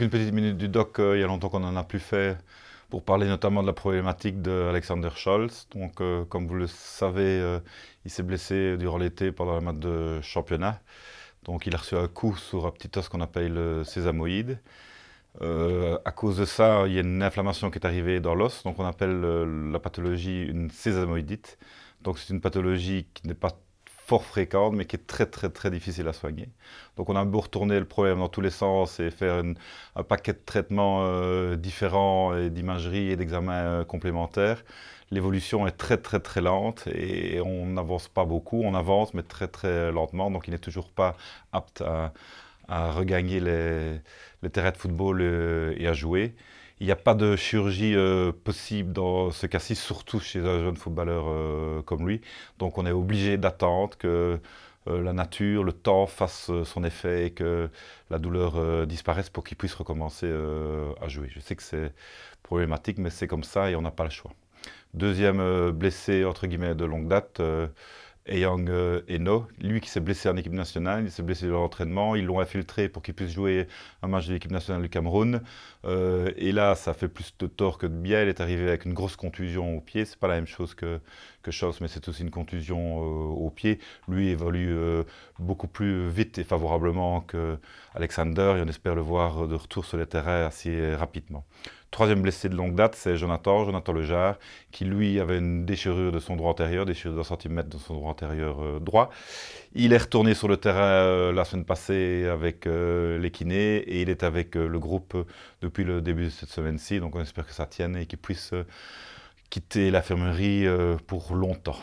Une petite minute du doc, il y a longtemps qu'on n'en a plus fait pour parler notamment de la problématique d'Alexander Scholz. Donc, comme vous le savez, il s'est blessé durant l'été pendant la match de championnat. Donc, il a reçu un coup sur un petit os qu'on appelle le sésamoïde. À cause de ça, il y a une inflammation qui est arrivée dans l'os. Donc, on appelle la pathologie une sésamoïdite. Donc, c'est une pathologie qui n'est pas fort fréquente, mais qui est très très très difficile à soigner. Donc on a beau retourner le problème dans tous les sens et faire un paquet de traitements différents et d'imagerie et d'examens complémentaires, l'évolution est très très très lente et on n'avance pas beaucoup, on avance mais très très lentement, donc il n'est toujours pas apte à regagner les terrains de football et à jouer. Il n'y a pas de chirurgie possible dans ce cas-ci, surtout chez un jeune footballeur comme lui. Donc on est obligé d'attendre que la nature, le temps fasse son effet et que la douleur disparaisse pour qu'il puisse recommencer à jouer. Je sais que c'est problématique, mais c'est comme ça et on n'a pas le choix. Deuxième blessé, entre guillemets, de longue date, Eyang Eno, lui qui s'est blessé en équipe nationale, il s'est blessé dans l'entraînement, ils l'ont infiltré pour qu'il puisse jouer un match de l'équipe nationale du Cameroun. Et là, ça fait plus de tort que de bien, il est arrivé avec une grosse contusion au pied, c'est pas la même chose que Scholz, mais c'est aussi une contusion au pied. Lui évolue beaucoup plus vite et favorablement que Alexander et on espère le voir de retour sur les terrains assez rapidement. Troisième blessé de longue date, c'est Jonathan Lejar, qui lui avait une déchirure de son droit antérieur, déchirure d'un centimètre de son droit antérieur droit. Il est retourné sur le terrain la semaine passée avec les kinés et il est avec le groupe depuis le début de cette semaine-ci. Donc on espère que ça tienne et qu'il puisse quitter l'infirmerie pour longtemps.